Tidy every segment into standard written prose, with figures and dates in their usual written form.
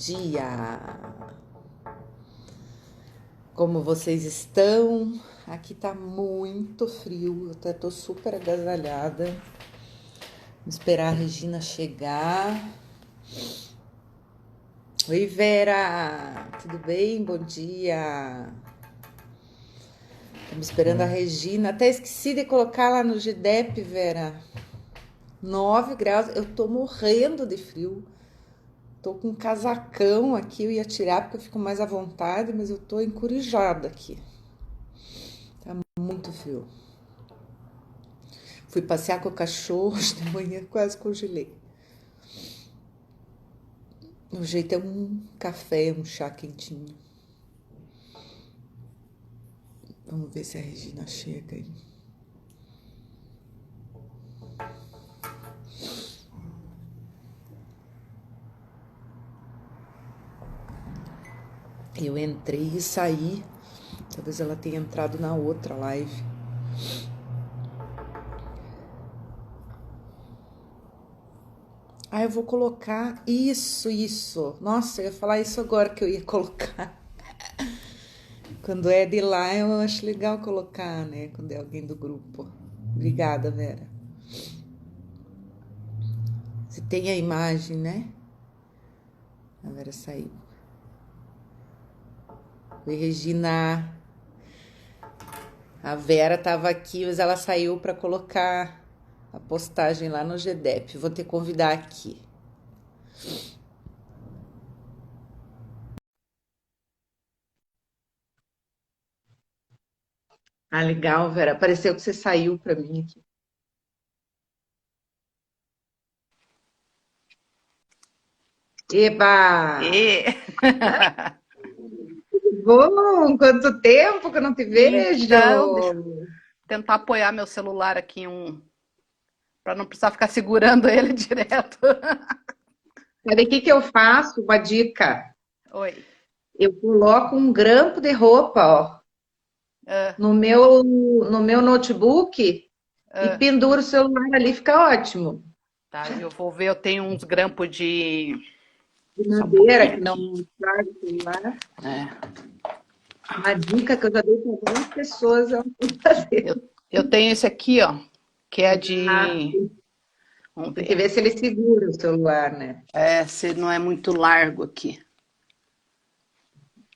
dia! Como vocês estão? Aqui tá muito frio, eu até tô super agasalhada. Vou esperar a Regina chegar. Oi, Vera! Tudo bem? Bom dia! Estamos esperando a Regina. Até esqueci de colocar lá no GDEP, Vera. 9 graus, eu tô morrendo de frio. Tô com um casacão aqui, eu ia tirar porque eu fico mais à vontade, mas eu tô encurijada aqui. Tá muito frio. Fui passear com o cachorro hoje de manhã, quase congelei. O jeito é um café, um chá quentinho. Vamos ver se a Regina chega aí. Eu entrei e saí. Talvez ela tenha entrado na outra live. Ah, eu vou colocar isso. Nossa, eu ia falar isso agora que eu ia colocar. Quando é de lá, eu acho legal colocar, né? Quando é alguém do grupo. Obrigada, Vera. Você tem a imagem, né? A Vera saiu. Oi, Regina. A Vera estava aqui, mas ela saiu para colocar a postagem lá no GDEP. Vou te convidar aqui. Ah, legal, Vera. Pareceu que você saiu para mim aqui. Eba! E... Bom, quanto tempo que eu não te Então, deixa eu vejo! tentar apoiar meu celular aqui para não precisar ficar segurando ele direto. Sabe o que eu faço? Uma dica. Oi. Eu coloco um grampo de roupa, ó, Ah, no meu notebook e ah, penduro o celular ali, fica ótimo. tá, eu vou ver, eu tenho uns grampos de. De Só um pouquinho madeira que não aqui. estraga o celular. É, Uma dica que eu já dei para várias pessoas é o que fazer. eu tenho esse aqui, ó, que é Ah, de. Vamos tem que ver. ver se ele segura o celular, né? É, se não é muito largo aqui.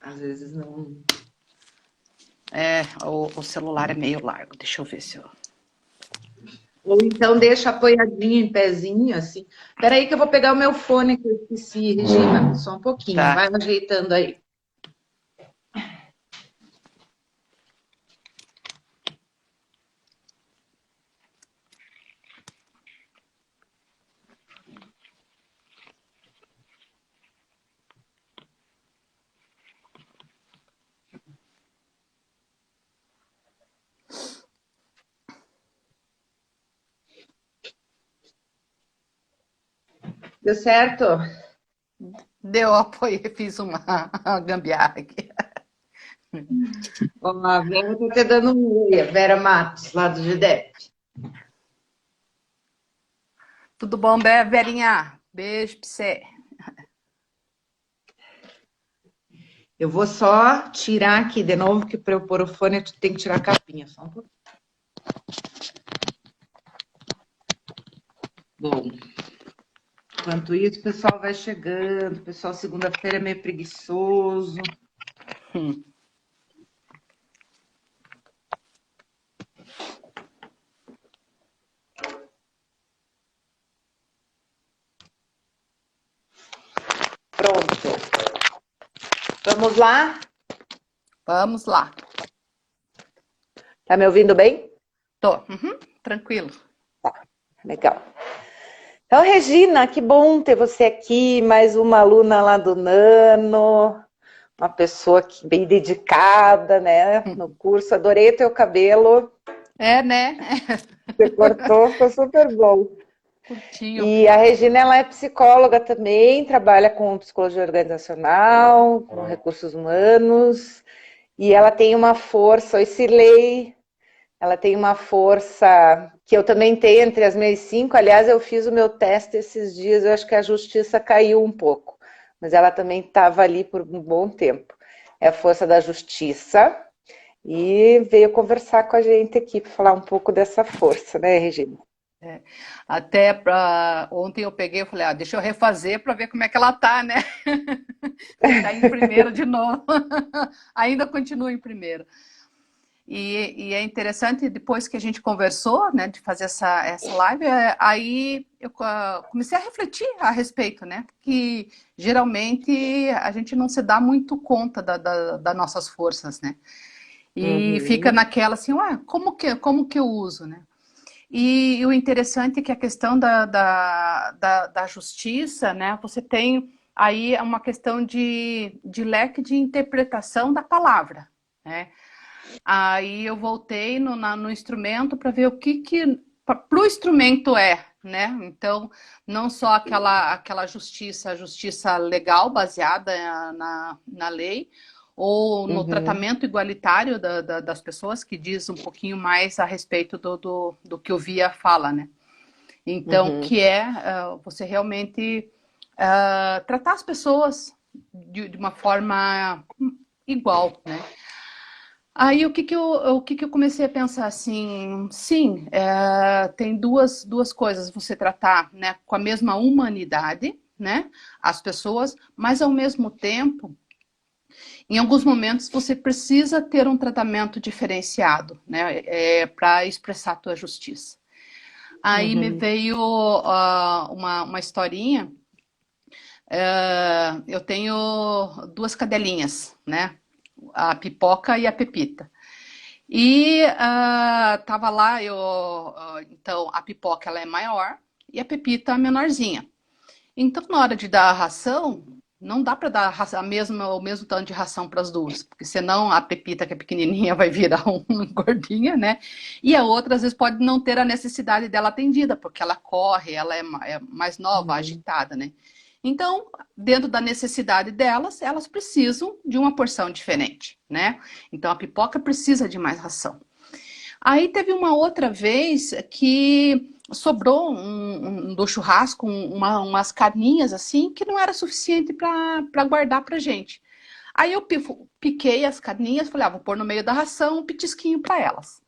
Às vezes não. É, o celular é meio largo. Deixa eu ver se eu. Ou então deixa apoiadinho em pezinho, assim. Espera aí que eu vou pegar o meu fone que eu esqueci, Regina. Só um pouquinho, Tá. vai ajeitando aí. Deu certo? Deu apoio, fiz uma gambiarra aqui. Ó, a Vera tá te dando um oi, a Vera Matos, lá do GDEP. Tudo bom, Verinha? Beijo pra você. Eu vou só tirar aqui de novo, que para eu pôr o fone eu tenho que tirar a capinha. Só um pouquinho. Bom, enquanto isso, o pessoal vai chegando. O pessoal, segunda-feira, é meio preguiçoso. Hum. Pronto. Vamos lá? Vamos lá. Tá me ouvindo bem? Tô. Uhum, tranquilo. Legal. Então, Regina, que bom ter você aqui, mais uma aluna lá do Nano, uma pessoa que bem dedicada, né, no curso. Adorei teu cabelo, É, né? você cortou, ficou super bom. Curtinho. E a Regina, ela é psicóloga também, trabalha com psicologia organizacional, com recursos humanos, e ela tem uma força, oi Cirlei, ela tem uma força que eu também tenho entre as minhas 5. Aliás, eu fiz o meu teste esses dias, eu acho que a justiça caiu um pouco. mas ela também estava ali por um bom tempo. É a Força da Justiça e veio conversar com a gente aqui para falar um pouco dessa força, né, Regina? É. Até ontem eu peguei e falei, deixa eu refazer para ver como é que ela tá, né? Se tá em primeiro de novo. Ainda continua em primeiro. E é interessante, depois que a gente conversou, né, de fazer essa live, aí eu comecei a refletir a respeito, né? Porque geralmente a gente não se dá muito conta das nossas forças, né? E fica Uhum, naquela assim, ué, como que eu uso, né? E o interessante é que a questão da justiça, né? Você tem aí uma questão de leque de interpretação da palavra, né? Aí eu voltei no instrumento para ver o que para o instrumento é, né? Então, não só aquela justiça, a justiça legal baseada na lei, ou no uhum, tratamento igualitário das pessoas, que diz um pouquinho mais a respeito do que o Via fala, né? Então, uhum, que é você realmente tratar as pessoas de uma forma igual, né? Aí o que que eu comecei a pensar assim, sim, tem duas coisas, você tratar, né, com a mesma humanidade, né, as pessoas, mas ao mesmo tempo, em alguns momentos você precisa ter um tratamento diferenciado, né, para expressar a tua justiça. Aí me uhum. veio uma historinha. Eu tenho duas cadelinhas, né, a Pipoca e a Pepita. E tava lá, então a pipoca ela é maior e a pepita menorzinha. Então na hora de dar a ração, não dá para dar o mesmo tanto de ração para as duas, porque senão a pepita que é pequenininha vai virar uma gordinha, né? E a outra às vezes pode não ter a necessidade dela atendida, porque ela corre, ela é mais nova, Uhum. agitada, né? Então, dentro da necessidade delas, elas precisam de uma porção diferente, né? Então a pipoca precisa de mais ração. Aí teve uma outra vez que sobrou do churrasco umas carninhas assim que não era suficiente para guardar para gente. Aí eu piquei as carninhas, falei, vou pôr no meio da ração um petisquinho para elas.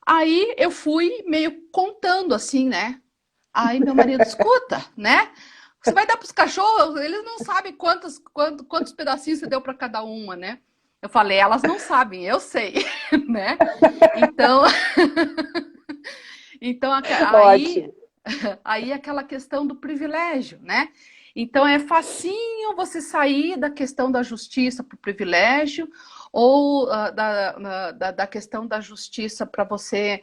Aí eu fui meio contando assim, né? Aí meu marido, escuta, né? Você vai dar para os cachorros, eles não sabem quantos pedacinhos você deu para cada uma, né? Eu falei, elas não sabem, eu sei, né? Então, então aí, Ótimo. aí aquela questão do privilégio, né? Então é facinho você sair da questão da justiça para o privilégio, ou da questão da justiça para você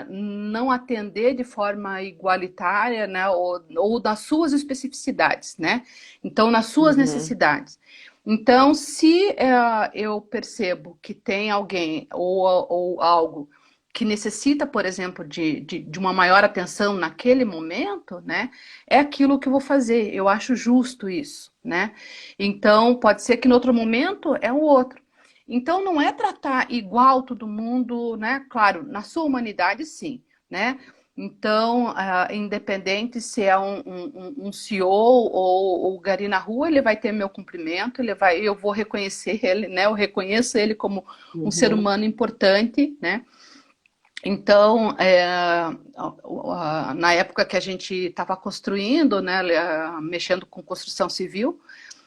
não atender de forma igualitária, né? Ou das suas especificidades, né? Então, nas suas Uhum, necessidades. Então, se eu percebo que tem alguém ou algo que necessita, por exemplo, de uma maior atenção naquele momento, né? É aquilo que eu vou fazer. Eu acho justo isso, né? Então, pode ser que no outro momento é o outro. Então, não é tratar igual todo mundo, né? Claro, na sua humanidade, sim, né? Então, independente se é um CEO ou gari na rua, ele vai ter meu cumprimento, eu vou reconhecer ele, né? Eu reconheço ele como um ser uhum, humano importante, né? Então, na época que a gente estava construindo, né, mexendo com construção civil,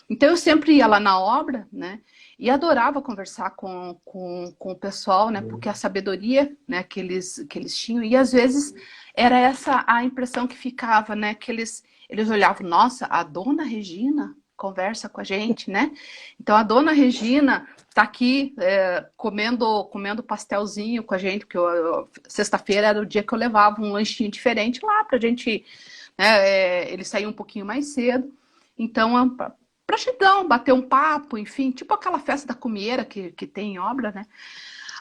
então eu sempre ia lá na obra, né, e adorava conversar com o pessoal, né, porque a sabedoria, né, que eles tinham, e às vezes era essa a impressão que ficava, né, que eles olhavam, nossa, a dona Regina conversa com a gente, né? Então a dona Regina tá aqui comendo pastelzinho com a gente, porque sexta-feira era o dia que eu levava um lanchinho diferente lá pra gente, né, eles saíam um pouquinho mais cedo. Então, pra gente bater um papo, enfim, tipo aquela festa da comieira que tem em obra, né? uhum.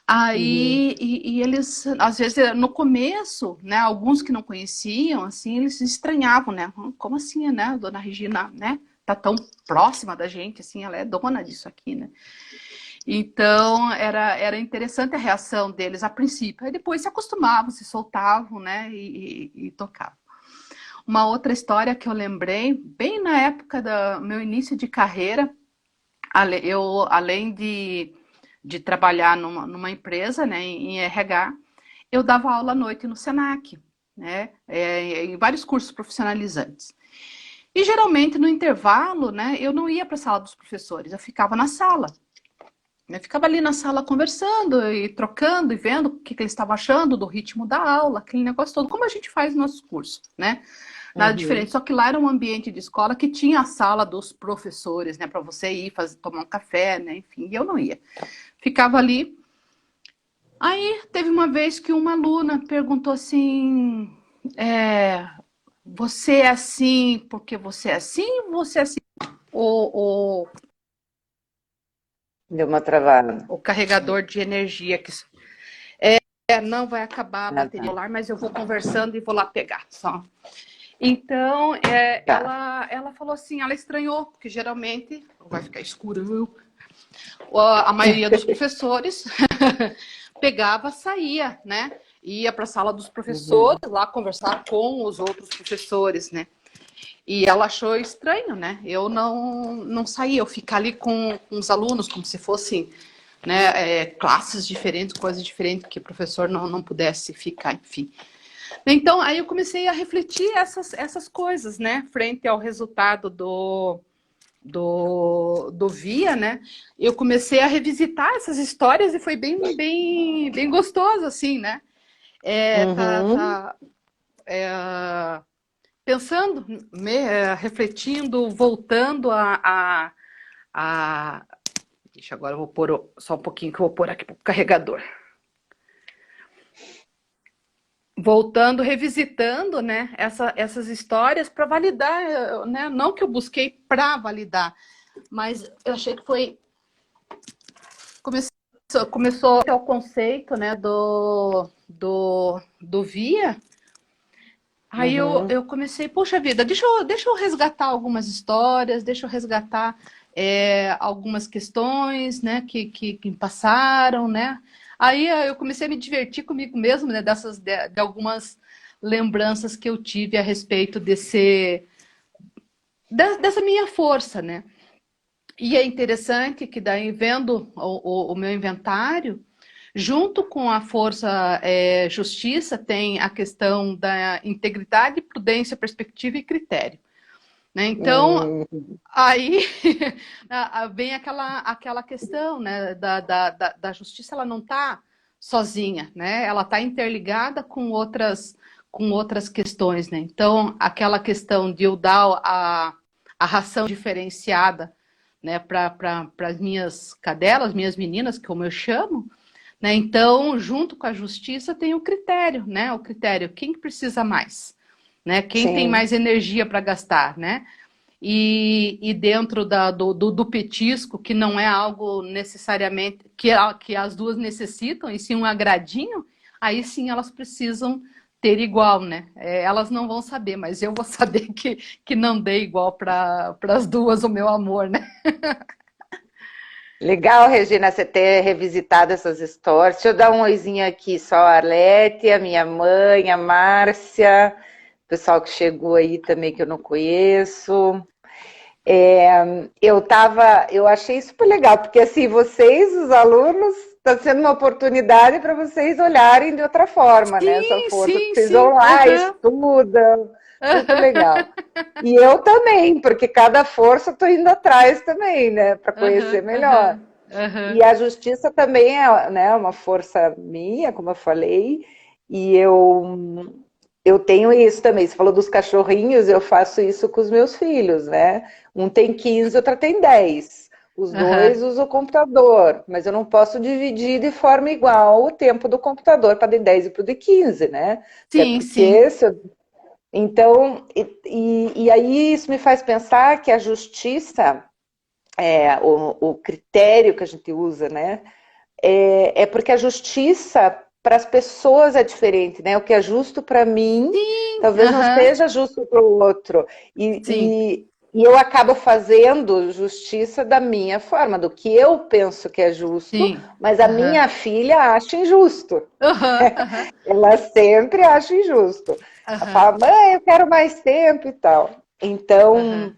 Aí, e eles, às vezes, no começo, né, alguns que não conheciam, assim, eles se estranhavam, né? Como assim, né, a dona Regina, né? Tá tão próxima da gente, assim, ela é dona disso aqui, né? Então, era interessante a reação deles a princípio. Aí depois se acostumavam, se soltavam, né? E tocavam. uma outra história que eu lembrei, bem na época do meu início de carreira, eu, além de trabalhar numa empresa, né, em RH, eu dava aula à noite no Senac, né, em vários cursos profissionalizantes. E geralmente no intervalo, né, eu não ia para a sala dos professores, eu ficava na sala. Eu ficava ali na sala conversando e trocando e vendo o que eles estavam achando do ritmo da aula, aquele negócio todo, como a gente faz no nosso curso, né? Nada diferente, só que lá era um ambiente de escola que tinha a sala dos professores, né, para você ir tomar um café, né, enfim, e eu não ia. Ficava ali. Aí teve uma vez que uma aluna perguntou assim, você é assim porque você é assim ou você é assim? O, Deu uma travada. o carregador de energia que não vai acabar a Ah, bateria tá. solar, mas eu vou conversando e vou lá pegar só. Então, Tá. ela falou assim, ela estranhou, porque geralmente vai ficar escuro. A maioria dos professores pegava, saía, né? Ia para a sala dos professores, lá conversar com os outros professores, né? E ela achou estranho, né? Eu não saía, eu ficar ali com os alunos, como se fossem, né, classes diferentes, coisas diferentes, que o professor não pudesse ficar, enfim. Então, aí eu comecei a refletir essas coisas, né? Frente ao resultado do VIA, né? Eu comecei a revisitar essas histórias e foi bem gostoso, assim, né? Tá pensando, refletindo, voltando a... Deixa, agora eu vou pôr só um pouquinho que eu vou pôr aqui pro carregador. Voltando, revisitando, né, essas histórias para validar, né? Não que eu busquei para validar, mas eu achei que foi começou o conceito, né, do VIA. Aí eu comecei, poxa vida, deixa eu resgatar algumas histórias, deixa eu resgatar algumas questões, né, que me passaram, né? Aí eu comecei a me divertir comigo mesmo, né, de algumas lembranças que eu tive a respeito dessa minha força, né? E é interessante que daí, vendo o meu inventário, junto com a força justiça, tem a questão da integridade, prudência, perspectiva e critério. Né? Então, aí vem aquela questão, né, da justiça, ela não está sozinha, né? Ela está interligada com outras questões. Né? Então, aquela questão de eu dar a ração diferenciada, né, para as minhas cadelas, minhas meninas, como eu chamo, né? Então, junto com a justiça, tem o critério, né? O critério, quem precisa mais? Né? Quem tem mais energia para gastar, né? E dentro do petisco, que não é algo necessariamente que as duas necessitam, e sim um agradinho, aí sim elas precisam ter igual, né? Elas não vão saber, mas eu vou saber que não dei igual para as duas o meu amor, né? Legal, Regina, você ter revisitado essas histórias. Deixa eu dar um oizinho aqui, só a Arlete, a minha mãe, a Márcia, o pessoal que chegou aí também que eu não conheço. Eu achei super legal, porque assim, vocês, os alunos, está sendo uma oportunidade para vocês olharem de outra forma, né? Essa Sim, força que sim, vocês vão sim. lá, estudam, super legal. E eu também, porque cada força eu estou indo atrás também, né? Para conhecer melhor. E a justiça também é, né, uma força minha, como eu falei, e eu tenho isso também. Você falou dos cachorrinhos, eu faço isso com os meus filhos, né? Um tem 15, outra tem 10. Os dois usam o computador, mas eu não posso dividir de forma igual o tempo do computador para de 10 e para o de 15, né? Até Sim, sim. porque... Então, e aí isso me faz pensar que a justiça, o critério que a gente usa, né? É porque a justiça para as pessoas é diferente, né? O que é justo para mim, Sim, talvez não seja justo para o outro. sim. E eu acabo fazendo justiça da minha forma, do que eu penso que é justo, Sim. mas a minha filha acha injusto. Aham. Ela sempre acha injusto. Ela Aham. fala, mãe, eu quero mais tempo e tal. Então, Aham.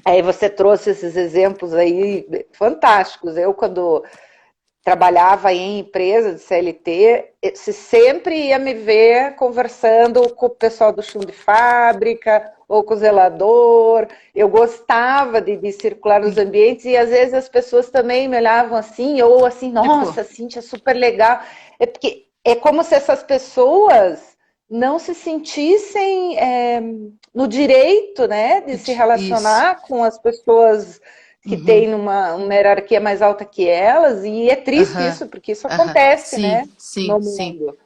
aí você trouxe esses exemplos aí fantásticos. Eu, quando trabalhava em empresa de CLT, você sempre ia me ver conversando com o pessoal do chão de fábrica ou com o zelador. Eu gostava de circular nos ambientes e às vezes as pessoas também me olhavam assim, ou assim, Tipo, nossa, Cíntia, super legal. É porque é como se essas pessoas não se sentissem no direito, né, de se isso. relacionar com as pessoas que Uhum. têm uma hierarquia mais alta que elas, e é triste Aham. isso, porque isso Aham. acontece, Sim, né, sim, no sim. mundo.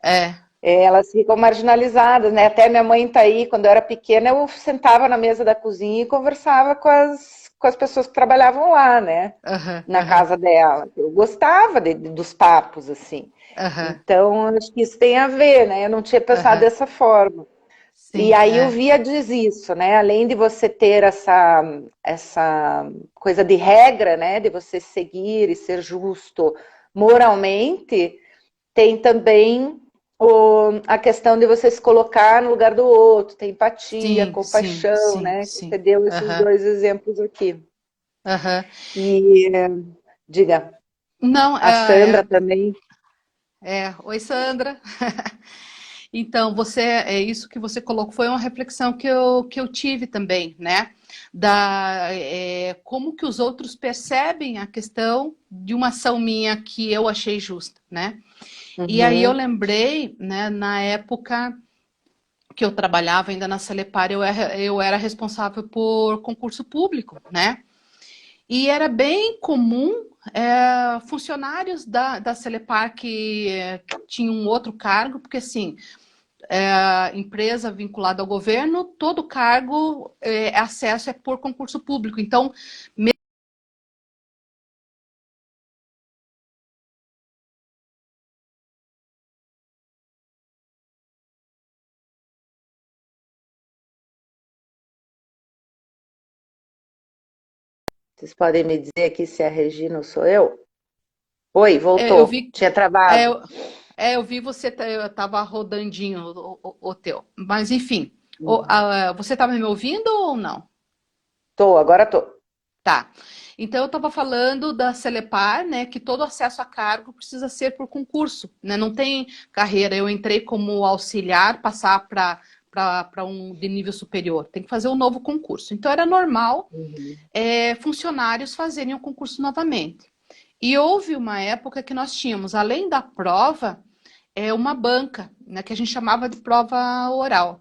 É. Elas ficam marginalizadas, né? Até minha mãe tá aí, quando eu era pequena, eu sentava na mesa da cozinha e conversava com as pessoas que trabalhavam lá, né? Aham. Na Aham. casa dela. Eu gostava dos papos, assim. Aham. Então, acho que isso tem a ver, né? Eu não tinha pensado Aham. dessa forma. E Sim, aí o é. Via diz isso, né? Além de você ter essa coisa de regra, né? De você seguir e ser justo moralmente, tem também a questão de você se colocar no lugar do outro, ter empatia, Sim, sim, compaixão, sim, né? sim. Você deu esses Aham. dois exemplos aqui. Aham. E diga, Não, a Sandra também. Oi, Sandra. Então, é isso que você colocou, foi uma reflexão que eu tive também, né? Como que os outros percebem a questão de uma ação minha que eu achei justa, né? E aí eu Uhum. lembrei, né, na época que eu trabalhava ainda na Celepar, eu era responsável por concurso público, né? E era bem comum funcionários da Celepar que tinham um outro cargo, porque assim, empresa vinculada ao governo, todo cargo, acesso é por concurso público. Então, Vocês podem me dizer aqui se é a Regina ou sou eu? Oi, eu voltou. vi, Tinha é, travado. eu, eu vi você, eu tava rodandinho o teu. Mas enfim, você estava me ouvindo ou não? Tô, agora tô. Tá. Então eu estava falando da Celepar, né, que todo acesso a cargo precisa ser por concurso, né? Não tem carreira. Eu entrei como auxiliar, passar para um de nível superior. Tem que fazer um novo concurso. Então era normal Uhum. funcionários fazerem o concurso novamente. E houve uma época que nós tínhamos, além da prova, uma banca, né, que a gente chamava de prova oral.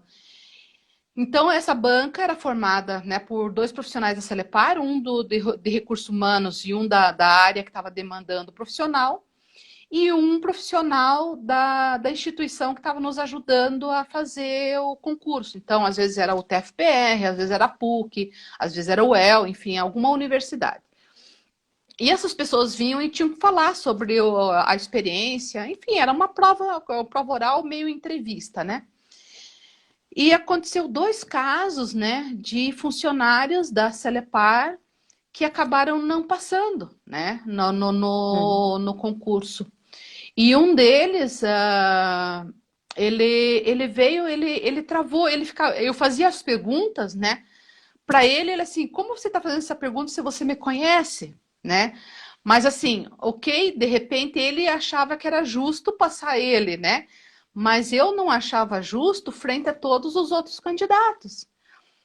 Então, essa banca era formada, né, por dois profissionais da Celepar, um de recursos humanos e um da área que estava demandando o profissional, e um profissional da instituição que estava nos ajudando a fazer o concurso. Então, às vezes era o TFPR, às vezes era a PUC, às vezes era o UEL, enfim, alguma universidade. E essas pessoas vinham e tinham que falar sobre a experiência, enfim, era uma prova oral meio entrevista, né? E aconteceu dois casos, né, de funcionários da Celepar que acabaram não passando, né, no concurso. E um deles, ele veio, ele travou, eu fazia as perguntas, né, para ele assim, como você está fazendo essa pergunta se você me conhece, né? Mas assim, ok, de repente ele achava que era justo passar ele, né? Mas eu não achava justo frente a todos os outros candidatos.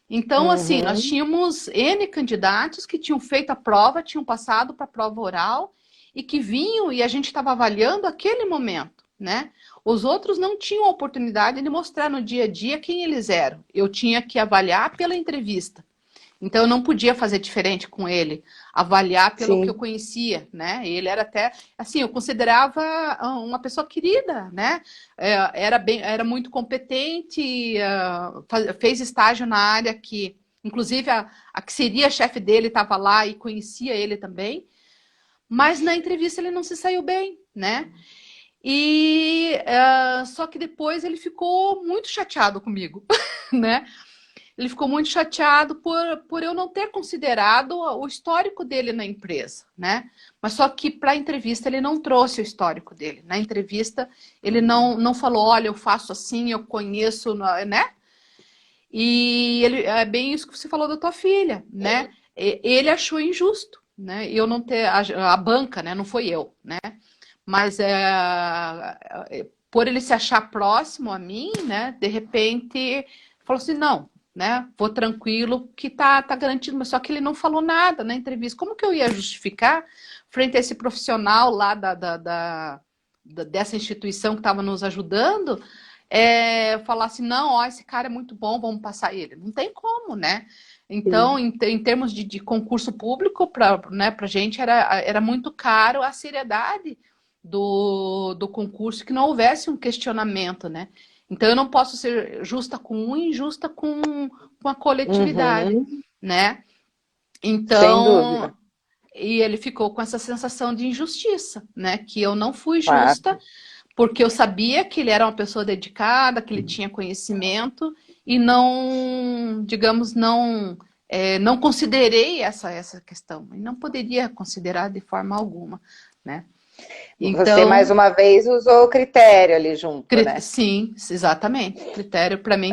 Então, assim, nós Uhum. tínhamos N candidatos que tinham feito a prova, tinham passado para a prova oral e que vinham e a gente estava avaliando aquele momento, né? Os outros não tinham a oportunidade de mostrar no dia a dia quem eles eram. Eu tinha que avaliar pela entrevista. Então eu não podia fazer diferente com ele, avaliar pelo que eu Sim. conhecia, né? Ele era até, assim, eu considerava uma pessoa querida, né? Era muito competente, fez estágio na área que, inclusive a que seria chefe dele estava lá e conhecia ele também, mas na entrevista ele não se saiu bem, né? E só que depois ele ficou muito chateado comigo, né? ele ficou muito chateado por eu não ter considerado o histórico dele na empresa, né? Mas só que para a entrevista ele não trouxe o histórico dele. Na entrevista ele não falou, olha, eu faço assim, eu conheço, né? E ele, é bem isso que você falou da tua filha, né? Ele achou injusto, né? Eu não ter a banca, né? Não foi eu, né? Mas por ele se achar próximo a mim, né? De repente falou assim, não, né? Vou tranquilo, que tá garantido. Mas só que ele não falou nada na entrevista. Como que eu ia justificar frente a esse profissional lá dessa instituição que estava nos ajudando? Falar assim, não, ó, esse cara é muito bom, vamos passar ele. Não tem como, né? Então, em termos de concurso público, para gente era muito caro a seriedade do concurso, que não houvesse um questionamento, né? Então, eu não posso ser justa com um e injusta com a coletividade, né? Então, sem dúvida. E ele ficou com essa sensação de injustiça, né? Que eu não fui Claro. justa, porque eu sabia que ele era uma pessoa dedicada, que ele tinha conhecimento e não, digamos, não considerei essa questão. E não poderia considerar de forma alguma, né? Então, Então, você, mais uma vez, usou o critério ali junto, né? Sim, exatamente. O critério, para mim,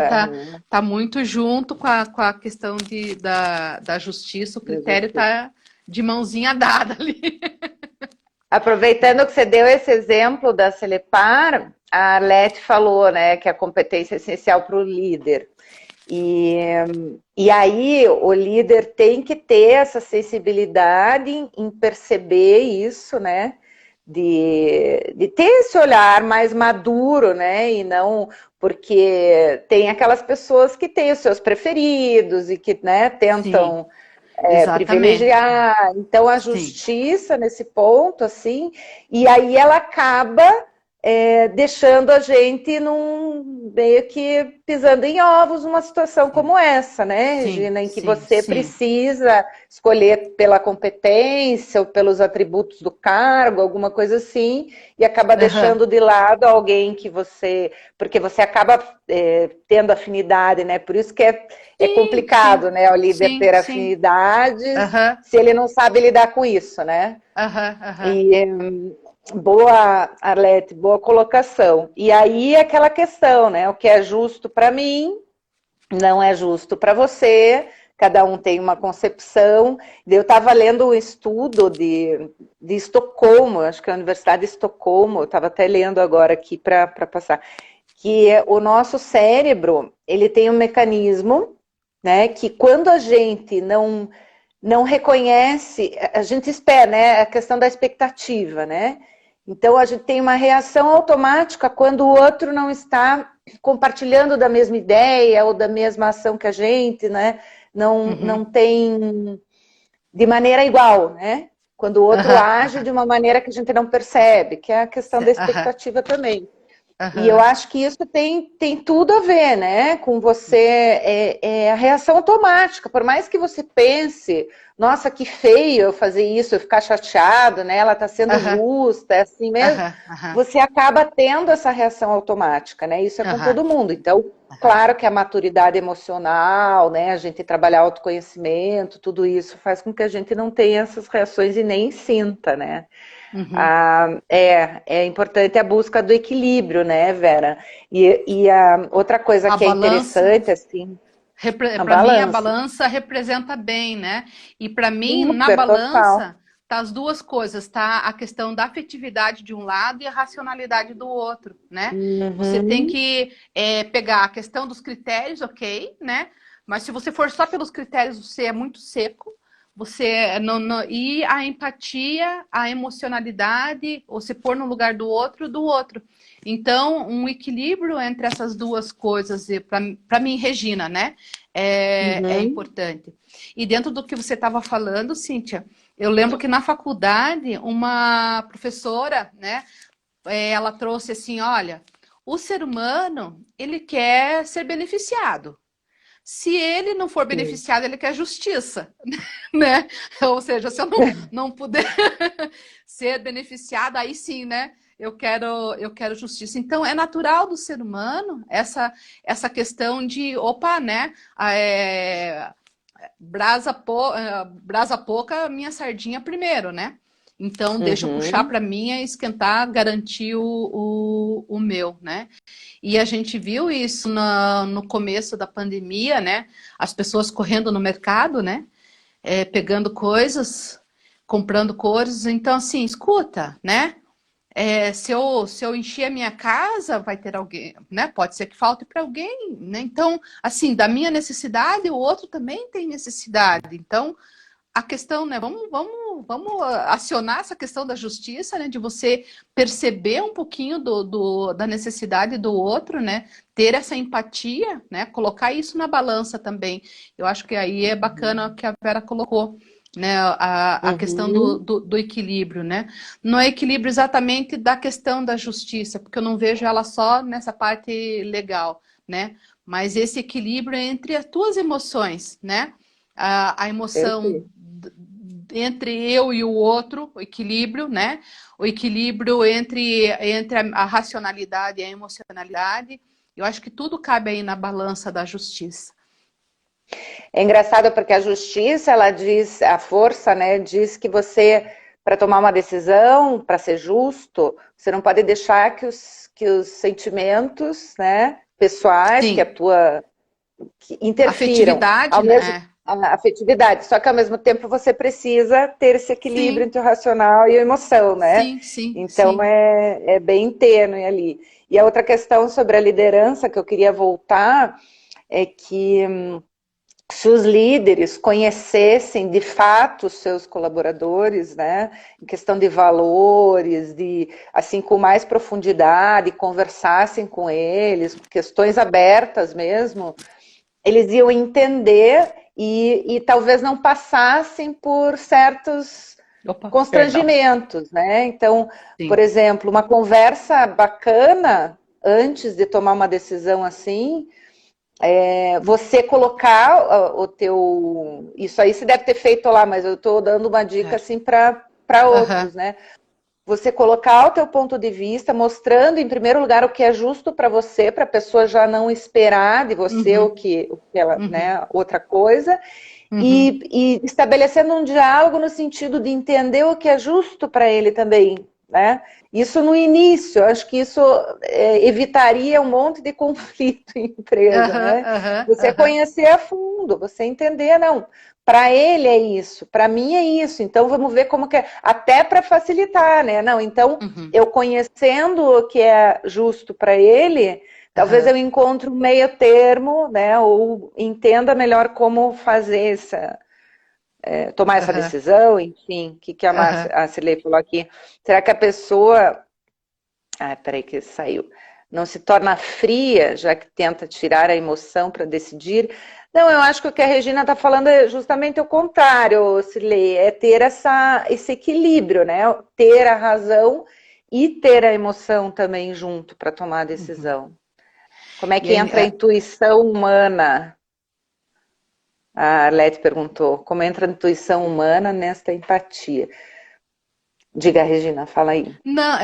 tá muito junto com a questão da justiça. O critério está de mãozinha dada ali. Aproveitando que você deu esse exemplo da Celepar, a Arlete falou, né, que a competência é essencial para o líder. E aí o líder tem que ter essa sensibilidade em perceber isso, né? De ter esse olhar mais maduro, né? E não porque tem aquelas pessoas que têm os seus preferidos e que, né, tentam privilegiar. Então a justiça nesse ponto, assim, e aí ela acaba deixando a gente meio que pisando em ovos numa situação como essa, né, Regina, em que você precisa escolher pela competência ou pelos atributos do cargo, alguma coisa assim, e acaba deixando de lado alguém que porque você acaba tendo afinidade, né, por isso que é complicado, né, o líder ter afinidades se ele não sabe lidar com isso, né? Boa, Arlete, boa colocação. E aí aquela questão, né? O que é justo para mim não é justo para você, cada um tem uma concepção. Eu estava lendo um estudo de Estocolmo, acho que é a Universidade de Estocolmo, eu estava até lendo agora aqui para passar, que o nosso cérebro, ele tem um mecanismo, né, que quando a gente não reconhece, a gente espera, né, a questão da expectativa, né? Então, a gente tem uma reação automática quando o outro não está compartilhando da mesma ideia ou da mesma ação que a gente, né? Não tem de maneira igual, né? Quando o outro age de uma maneira que a gente não percebe, que é a questão da expectativa também. E eu acho que isso tem tudo a ver, né? Com você, a reação automática. Por mais que você pense, nossa, que feio eu fazer isso, eu ficar chateado, né? Ela tá sendo justa, é assim mesmo. Você acaba tendo essa reação automática, né? Isso é com todo mundo. Então, claro que a maturidade emocional, né? A gente trabalhar autoconhecimento, tudo isso faz com que a gente não tenha essas reações e nem sinta, né? É importante a busca do equilíbrio, né, Vera? E a outra coisa que é interessante, assim... Para mim, a balança representa bem, né? E para mim, na balança, tá as duas coisas, tá? A questão da afetividade de um lado e a racionalidade do outro, né? Você tem que pegar a questão dos critérios, ok, né? Mas se você for só pelos critérios, você é muito seco. E a empatia, a emocionalidade, ou se pôr no lugar do outro. Então, um equilíbrio entre essas duas coisas, para mim, Regina, né? É importante. E dentro do que você estava falando, Cíntia, eu lembro que na faculdade, uma professora, né? Ela trouxe assim, olha, o ser humano, ele quer ser beneficiado. Se ele não for beneficiado, ele quer justiça, né? Ou seja, se eu não puder ser beneficiado, aí sim, né? eu quero justiça. Então, é natural do ser humano essa questão de, opa, né? Brasa pouca, minha sardinha primeiro, né? Então, deixa eu puxar para mim, esquentar, garantir o meu, né? E a gente viu isso no começo da pandemia, né? As pessoas correndo no mercado, né? Pegando coisas, comprando coisas. Então, assim, escuta, né? Se eu encher a minha casa, vai ter alguém, né? Pode ser que falte para alguém, né? Então, assim, da minha necessidade, o outro também tem necessidade. Então, a questão, né? Vamos acionar essa questão da justiça, né? De você perceber um pouquinho da necessidade do outro, né? Ter essa empatia, né? Colocar isso na balança também. Eu acho que aí é bacana o que a Vera colocou, né? A questão do equilíbrio, né? Não é equilíbrio exatamente da questão da justiça, porque eu não vejo ela só nessa parte legal, né? Mas esse equilíbrio entre as tuas emoções, né? A emoção entre eu e o outro, o equilíbrio, né? O equilíbrio entre a racionalidade e a emocionalidade. Eu acho que tudo cabe aí na balança da justiça. É engraçado porque a justiça, ela diz, a força, né, diz que você, para tomar uma decisão, para ser justo, você não pode deixar que os sentimentos, né, pessoais, Sim. que interfiram. Afetividade, A afetividade, só que ao mesmo tempo você precisa ter esse equilíbrio Sim. entre o racional e a emoção, né? Sim. Então é bem tênue ali. E a outra questão sobre a liderança que eu queria voltar é que se os líderes conhecessem de fato os seus colaboradores, né, em questão de valores, assim, com mais profundidade, conversassem com eles, questões abertas mesmo, eles iam entender e talvez não passassem por certos constrangimentos, né? Então, por exemplo, uma conversa bacana antes de tomar uma decisão assim, você colocar o teu... Isso aí você deve ter feito lá, mas eu estou dando uma dica assim para outros, né? Você colocar o teu ponto de vista, mostrando em primeiro lugar o que é justo para você, para a pessoa já não esperar de você o que ela, né, outra coisa, e estabelecendo um diálogo no sentido de entender o que é justo para ele também, né? Isso no início, eu acho que isso evitaria um monte de conflito em empresa, né? Você conhecer a fundo, você entender, não, para ele é isso, para mim é isso, então vamos ver como que é, até para facilitar, né? Não, então eu conhecendo o que é justo para ele, talvez eu encontre um meio termo, né? Ou entenda melhor como fazer tomar essa decisão, enfim, o que a Cirlei falou aqui. Será que a pessoa... peraí que saiu. Não se torna fria, já que tenta tirar a emoção para decidir? Não, eu acho que o que a Regina está falando é justamente o contrário, Cirlei, é ter esse equilíbrio, né? Ter a razão e ter a emoção também junto para tomar a decisão. Como é que entra a intuição humana? A Arlete perguntou, como entra a intuição humana nesta empatia? Diga, Regina, fala aí. Não,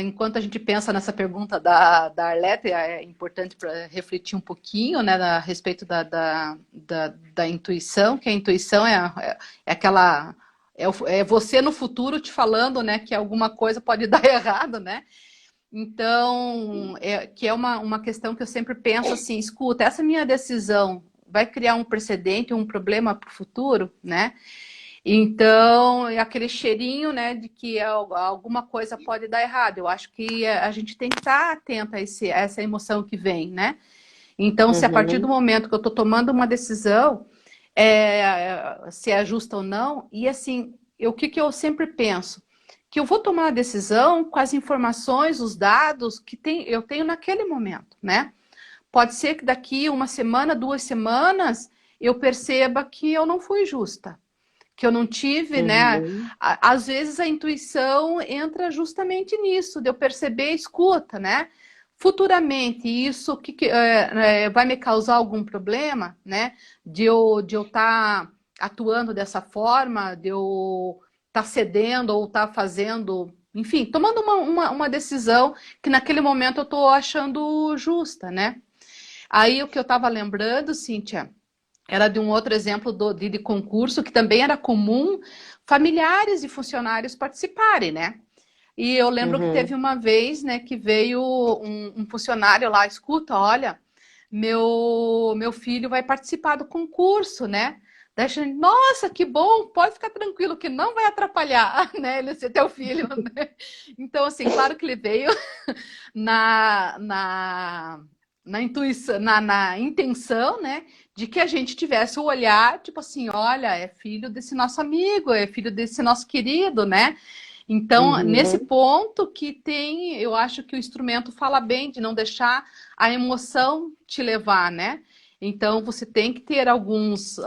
enquanto a gente pensa nessa pergunta da Arlete, é importante para refletir um pouquinho, né, a respeito da intuição, que a intuição é aquela... É você no futuro te falando, né, que alguma coisa pode dar errado, né? Então, que é uma questão que eu sempre penso assim, escuta, essa minha decisão vai criar um precedente, um problema para o futuro, né? Então, é aquele cheirinho, né, de que alguma coisa pode dar errado. Eu acho que a gente tem que estar atento a essa emoção que vem, né? Então, se a partir do momento que eu estou tomando uma decisão, se é justa ou não, e assim, o que eu sempre penso? Que eu vou tomar a decisão com as informações, os dados que eu tenho naquele momento, né? Pode ser que daqui uma semana, 2 semanas, eu perceba que eu não fui justa, que eu não tive, né? Às vezes a intuição entra justamente nisso, de eu perceber, escuta, né? Futuramente, isso vai me causar algum problema, né? De eu estar atuando dessa forma, de eu estar cedendo ou estar fazendo enfim, tomando uma decisão que naquele momento eu estou achando justa, né? Aí o que eu estava lembrando, Cíntia, era de um outro exemplo de concurso que também era comum familiares e funcionários participarem, né? E eu lembro que teve uma vez, né, que veio um funcionário lá, escuta, olha, meu filho vai participar do concurso, né? Daí a gente, nossa, que bom, pode ficar tranquilo que não vai atrapalhar, né, ele ser teu filho, né? Então, assim, claro que ele veio na intuição, na intenção, né, de que a gente tivesse o olhar, tipo assim, olha, é filho desse nosso amigo, é filho desse nosso querido, né? Então, nesse ponto que tem, eu acho que o instrumento fala bem de não deixar a emoção te levar, né? Então, você tem que ter alguns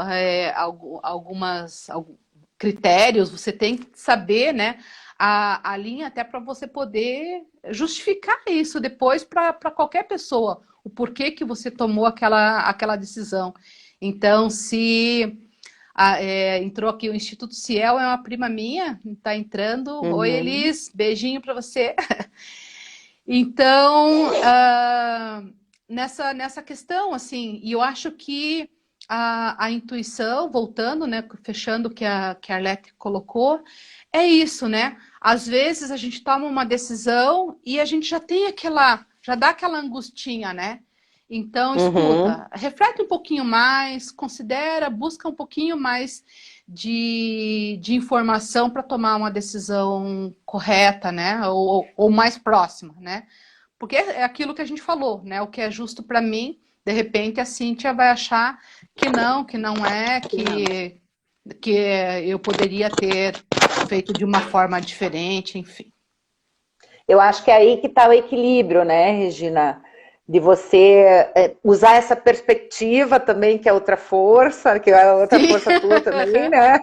critérios, você tem que saber, né, a linha até para você poder justificar isso depois para qualquer pessoa, o porquê que você tomou aquela decisão. Então, se entrou aqui o Instituto Ciel, é uma prima minha, está entrando. Oi, Elis, beijinho para você. Então, nessa questão, assim, e eu acho que a intuição, voltando, né, fechando o que a Arlete colocou, é isso, né? Às vezes a gente toma uma decisão e a gente já tem já dá aquela angustinha, né? Então, escuta, reflete um pouquinho mais, considera, busca um pouquinho mais de informação para tomar uma decisão correta, né? Ou mais próxima, né? Porque é aquilo que a gente falou, né? O que é justo para mim, de repente a Cíntia vai achar que não é, que eu poderia ter feito de uma forma diferente, enfim. Eu acho que é aí que está o equilíbrio, né, Regina? De você usar essa perspectiva também, que é outra força, que é a outra força tua também, né?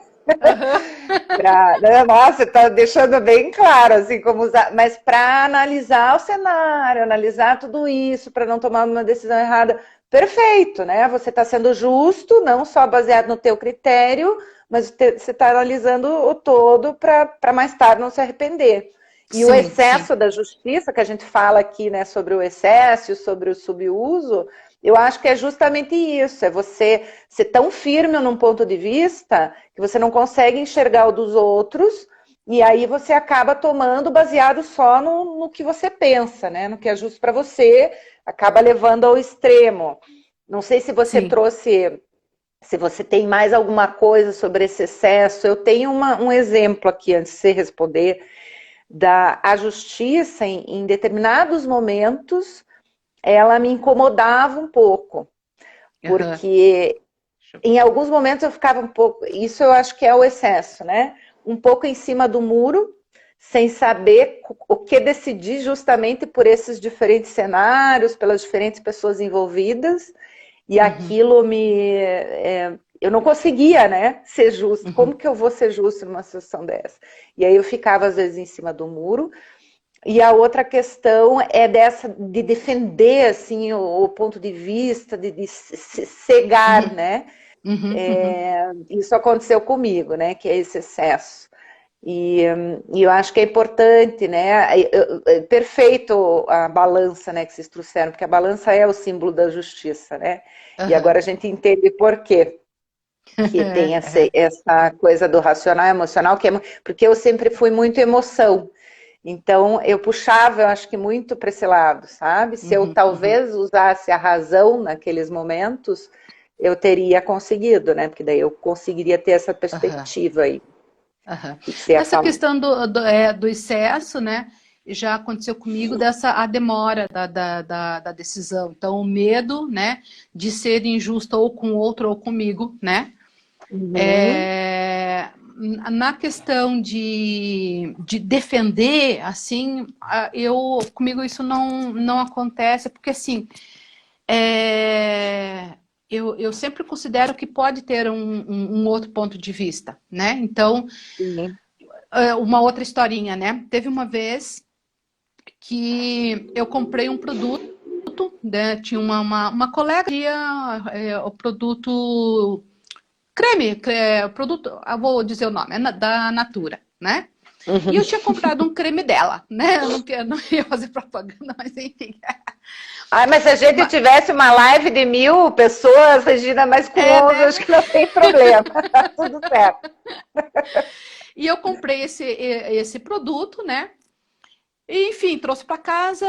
Nossa, você está deixando bem claro, assim, como usar, mas para analisar o cenário, analisar tudo isso, para não tomar uma decisão errada, perfeito, né? Você está sendo justo, não só baseado no teu critério, mas você está analisando o todo para mais tarde não se arrepender. E o excesso da justiça, que a gente fala aqui, né, sobre o excesso, sobre o subuso, eu acho que é justamente isso, é você ser tão firme num ponto de vista que você não consegue enxergar o dos outros, e aí você acaba tomando baseado só no que você pensa, né, no que é justo para você, acaba levando ao extremo. Não sei se você trouxe, se você tem mais alguma coisa sobre esse excesso. Eu tenho um exemplo aqui, antes de você responder, a justiça, em determinados momentos, ela me incomodava um pouco, porque em alguns momentos eu ficava um pouco, isso eu acho que é o excesso, né? Um pouco em cima do muro, sem saber o que decidir, justamente por esses diferentes cenários, pelas diferentes pessoas envolvidas, e aquilo eu não conseguia, né, ser justo. Como que eu vou ser justo numa situação dessa? E aí eu ficava, às vezes, em cima do muro. E a outra questão é dessa de defender, assim, o ponto de vista, de se cegar, né? Isso aconteceu comigo, né, que é esse excesso. E eu acho que é importante, né? Perfeito a balança, né, que vocês trouxeram, porque a balança é o símbolo da justiça, né? E agora a gente entende por quê. Que tem essa coisa do racional e emocional, porque eu sempre fui muito emoção. Então, eu puxava, eu acho que muito para esse lado, sabe? Se eu talvez usasse a razão naqueles momentos, eu teria conseguido, né? Porque daí eu conseguiria ter essa perspectiva aí. Essa questão do excesso, né? Já aconteceu comigo a demora da decisão. Então, o medo, né, de ser injusto ou com o outro ou comigo, né? Na questão de defender, assim, comigo isso não acontece, porque assim, eu sempre considero que pode ter um outro ponto de vista, né? Então, uma outra historinha, né? Teve uma vez que eu comprei um produto, né? Tinha uma colega que tinha o produto creme, produto, eu vou dizer o nome, é da Natura, né? E eu tinha comprado um creme dela, né? Eu não ia fazer propaganda, mas enfim. Ai, mas se a gente tivesse uma live de 1000 pessoas, Regina, mas com 11, né? acho que não tem problema. Tá tudo certo. E eu comprei esse produto, né? E, enfim, trouxe para casa,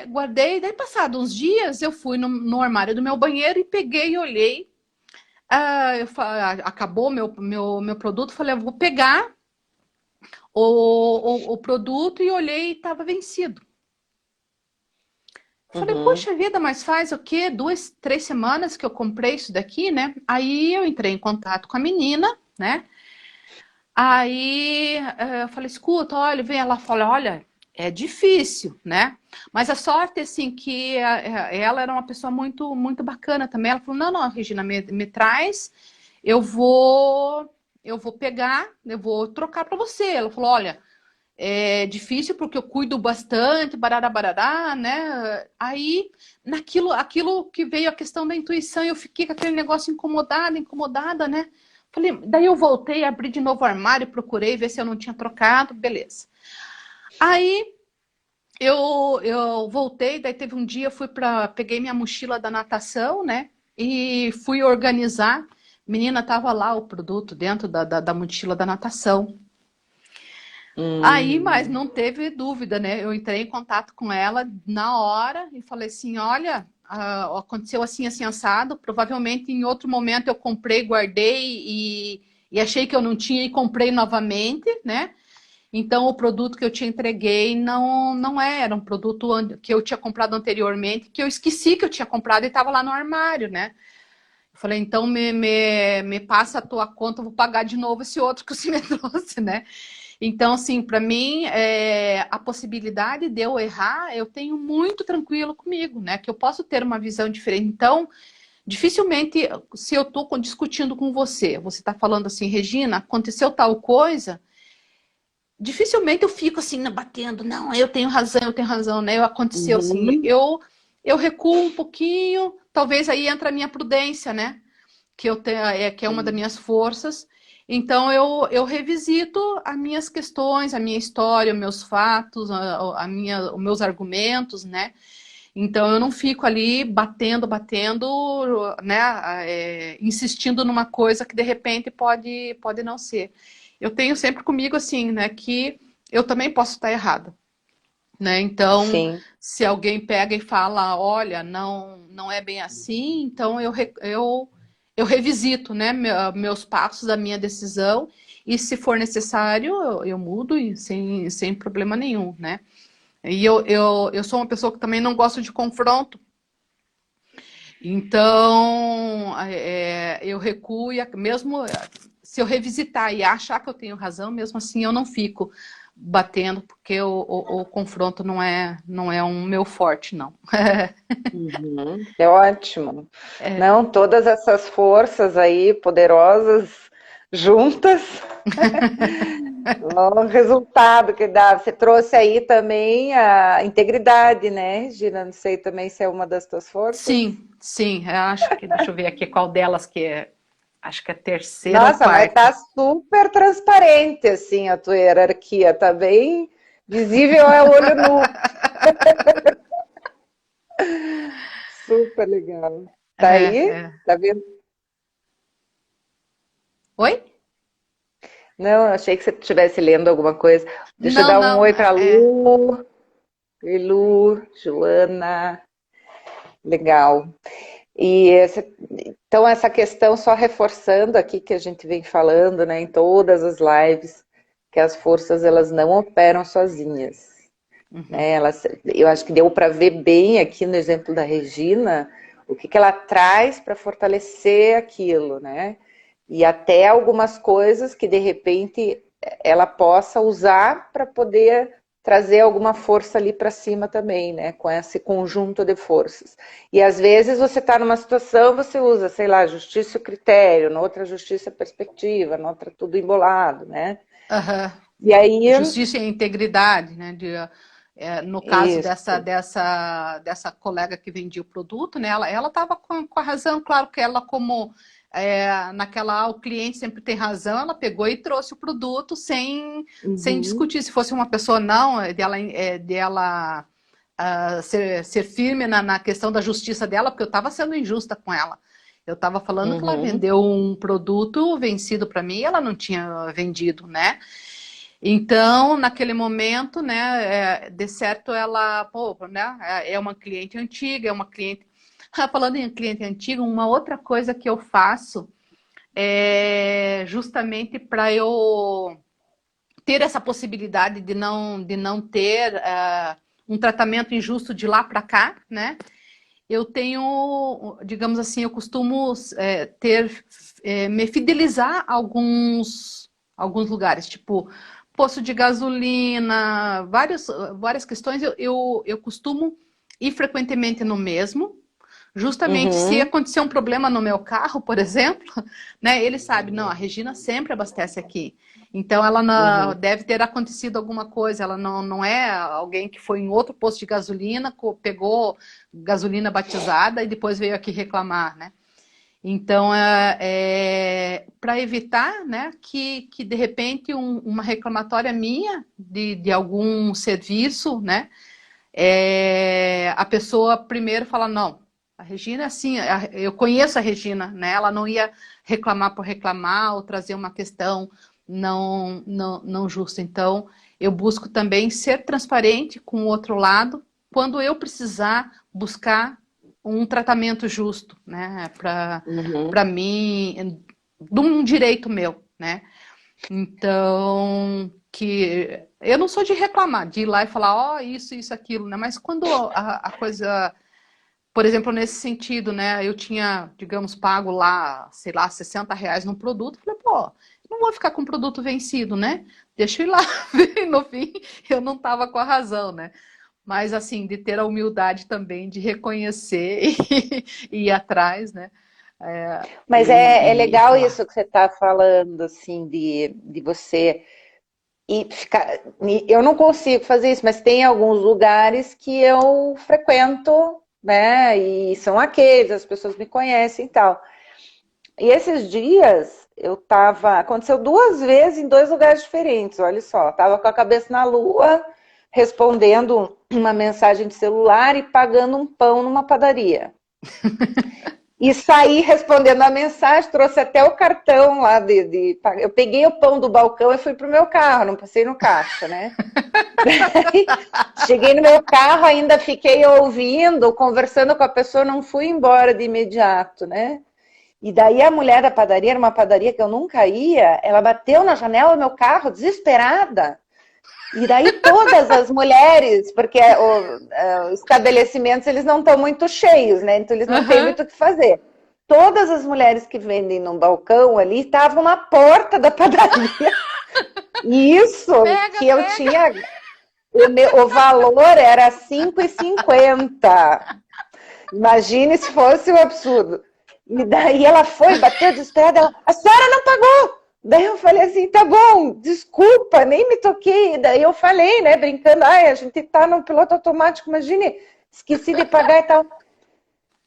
guardei. Daí, passado uns dias, eu fui no armário do meu banheiro e peguei e olhei. Acabou meu produto, falei, eu vou pegar o produto e olhei e estava vencido. Falei, poxa vida, mas faz o quê? 2, 3 semanas que eu comprei isso daqui, né? Aí eu entrei em contato com a menina, né? Aí eu falei, escuta, olha, vem. Ela fala, olha, é difícil, né? Mas a sorte, assim, que ela era uma pessoa muito, muito bacana também. Ela falou, não, Regina, me traz, eu vou pegar, eu vou trocar para você. Ela falou, olha, é difícil porque eu cuido bastante, barará, barará, né? Aí, aquilo que veio a questão da intuição, eu fiquei com aquele negócio incomodada, né? Falei, daí eu voltei, abri de novo o armário, procurei ver se eu não tinha trocado, beleza. Aí eu voltei, daí teve um dia, peguei minha mochila da natação, né? E fui organizar. Menina, tava lá o produto dentro da mochila da natação. Aí, mas não teve dúvida, né? Eu entrei em contato com ela na hora e falei assim, olha, aconteceu assim, assim, assado. Provavelmente em outro momento eu comprei, guardei e achei que eu não tinha e comprei novamente, né? Então o produto que eu te entreguei não era um produto que eu tinha comprado anteriormente, que eu esqueci que eu tinha comprado e estava lá no armário, né? Eu falei, então me passa a tua conta, eu vou pagar de novo esse outro que você me trouxe, né? Então, assim, para mim, a possibilidade de eu errar, eu tenho muito tranquilo comigo, né? Que eu posso ter uma visão diferente. Então, dificilmente, se eu estou discutindo com você está falando assim, Regina, aconteceu tal coisa, dificilmente eu fico assim, batendo, não, eu tenho razão, né? Aconteceu assim, eu recuo um pouquinho, talvez aí entra a minha prudência, né? Que é uma das minhas forças. Então, eu revisito as minhas questões, a minha história, os meus fatos, os meus argumentos, né? Então, eu não fico ali batendo, né? Insistindo numa coisa que, de repente, pode não ser. Eu tenho sempre comigo, assim, né? Que eu também posso estar errada, né? Então, Sim. se alguém pega e fala, olha, não é bem assim, então eu revisito, né, meus passos, a minha decisão, e se for necessário, eu mudo e sem problema nenhum, né? E eu sou uma pessoa que também não gosto de confronto, então eu recuo, e mesmo se eu revisitar e achar que eu tenho razão, mesmo assim eu não fico batendo, porque o confronto não é um meu forte, não. É ótimo. Não, todas essas forças aí poderosas juntas, o resultado que dá. Você trouxe aí também a integridade, né, Gina? Não sei também se é uma das tuas forças. Sim, eu acho que, deixa eu ver aqui qual delas que é, acho que é a terceira ou Nossa, mas quarta. tá super transparente, assim, a tua hierarquia. Tá bem visível, é olho nu. Super legal. Tá aí? Tá vendo? Oi? Não, eu achei que você estivesse lendo alguma coisa. Deixa eu Não, dar um não, oi para Lu. Oi, Lu, Joana. Legal. Então, essa questão, só reforçando aqui que a gente vem falando, né, em todas as lives, que as forças elas não operam sozinhas. Né? Eu acho que deu para ver bem aqui no exemplo da Regina o que ela traz para fortalecer aquilo, né? E até algumas coisas que de repente ela possa usar para poder trazer alguma força ali para cima também, né? Com esse conjunto de forças. E às vezes você está numa situação, você usa, sei lá, justiça e critério, na outra justiça e perspectiva, na outra tudo embolado, né? E aí... Justiça e integridade, né? No caso dessa colega que vendia o produto, né? Ela estava com a razão, claro que ela, como naquela, o cliente sempre tem razão, ela pegou e trouxe o produto sem Uhum. discutir. Se fosse uma pessoa não, dela ser firme na questão da justiça dela, porque eu estava sendo injusta com ela. Eu estava falando que ela Uhum. vendeu um produto vencido para mim e ela não tinha vendido, né? Então, naquele momento, né, de certo ela, pô, né, é uma cliente antiga, é uma cliente... Falando em cliente antigo, uma outra coisa que eu faço é justamente para eu ter essa possibilidade de não ter um tratamento injusto de lá para cá, né? Eu tenho, digamos assim, eu costumo me fidelizar a alguns lugares, tipo posto de gasolina, várias questões, eu costumo ir frequentemente no mesmo, justamente se Uhum. acontecer um problema no meu carro, por exemplo, né, ele sabe, não, a Regina sempre abastece aqui. Então ela Uhum. deve ter acontecido alguma coisa, ela não é alguém que foi em outro posto de gasolina, pegou gasolina batizada e depois veio aqui reclamar, né? Então, para evitar, né, que de repente uma reclamatória minha de algum serviço, né, a pessoa primeiro fala, não, a Regina, assim, eu conheço a Regina, né? Ela não ia reclamar por reclamar ou trazer uma questão não justa. Então, eu busco também ser transparente com o outro lado quando eu precisar buscar um tratamento justo, né? Para Uhum. mim, de um direito meu, né? Então, que eu não sou de reclamar, de ir lá e falar, ó, isso, aquilo, né? Mas quando a coisa, por exemplo, nesse sentido, né? Eu tinha, digamos, pago lá, sei lá, R$ 60 num produto, falei, pô, não vou ficar com o produto vencido, né? Deixa eu ir lá. E no fim, eu não estava com a razão, né? Mas, assim, de ter a humildade também de reconhecer e ir atrás, né? Mas E legal falar. isso que você está falando, assim, de você e ficar. Eu não consigo fazer isso, mas tem alguns lugares que eu frequento, né? E são aqueles, as pessoas me conhecem e tal. E esses dias eu tava. Aconteceu 2 vezes em 2 lugares diferentes, olha só. Tava com a cabeça na lua, respondendo uma mensagem de celular e pagando um pão numa padaria. E saí respondendo a mensagem, trouxe até o cartão lá eu peguei o pão do balcão e fui pro meu carro, não passei no caixa, né? Cheguei no meu carro, ainda fiquei ouvindo, conversando com a pessoa, não fui embora de imediato, né? E daí a mulher da padaria, era uma padaria que eu nunca ia, ela bateu na janela do meu carro, desesperada. E daí todas as mulheres, porque os estabelecimentos eles não estão muito cheios, né? Então eles não têm Aham. muito o que fazer. Todas as mulheres que vendem num balcão ali estavam na porta da padaria. E isso Pega, que eu pega. tinha, o valor era 5,50. Imagine se fosse um absurdo. E daí ela foi, bateu desesperada, a senhora não pagou! Daí eu falei assim, tá bom, desculpa, nem me toquei. Daí eu falei, né, brincando, ai, a gente tá no piloto automático, imagine, esqueci de pagar e tal.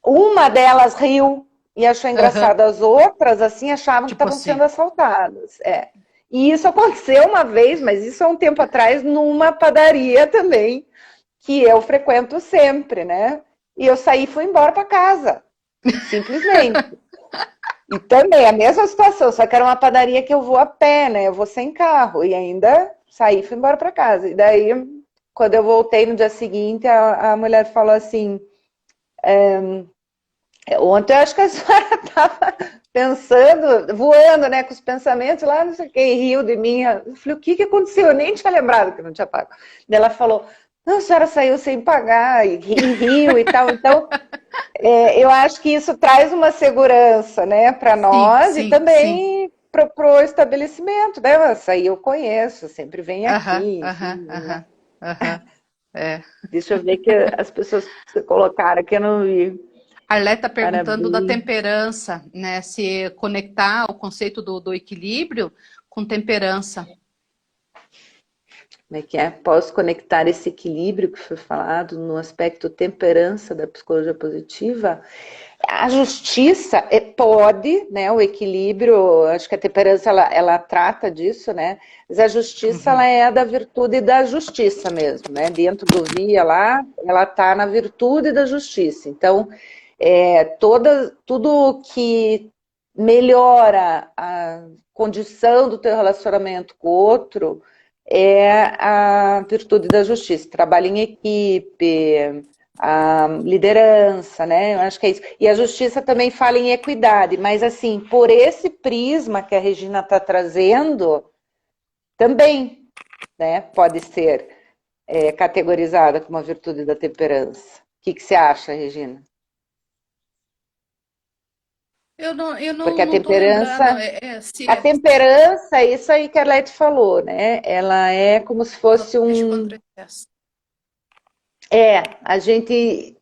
Uma delas riu e achou Aham. engraçado, as outras, assim, achavam que Tipo estavam sendo assim. assaltadas. É. E isso aconteceu uma vez, mas isso há um tempo atrás, numa padaria também, que eu frequento sempre, né? E eu saí e fui embora para casa, simplesmente. E também a mesma situação, só que era uma padaria que eu vou a pé, né? Eu vou sem carro e ainda saí e fui embora para casa. E daí, quando eu voltei no dia seguinte, a mulher falou assim: ontem eu acho que a senhora estava pensando, voando, né, com os pensamentos lá, não sei o que, riu de mim. Eu falei: o que que aconteceu? Eu nem tinha lembrado que não tinha pago. Daí ela falou: não, a senhora saiu sem pagar e riu e tal. Então, eu acho que isso traz uma segurança, né, para Sim, nós e sim, sim. também para o estabelecimento, né? Essa aí eu conheço, sempre vem Aham, aqui, enfim, aham, né? aham, aham. É. Deixa eu ver que as pessoas colocaram aqui, eu não vi. A Arlete está perguntando da Parabéns. temperança, né? Se conectar o conceito do equilíbrio com temperança. Como é que é? Posso conectar esse equilíbrio que foi falado no aspecto temperança da psicologia positiva? A justiça pode, né, o equilíbrio, acho que a temperança ela trata disso, né? Mas a justiça ela é da virtude da justiça mesmo, né? Dentro do via lá, ela está na virtude da justiça. Então, tudo que melhora a condição do teu relacionamento com o outro é a virtude da justiça. Trabalho em equipe, a liderança, né? Eu acho que é isso. E a justiça também fala em equidade, mas assim, por esse prisma que a Regina está trazendo, também, né, pode ser categorizada como a virtude da temperança. O que você acha, Regina? Eu Porque a não tô lembrando. temperança, Se a temperança é isso aí que a Arlete falou, né? Ela é como se fosse exatamente contra o excesso. a gente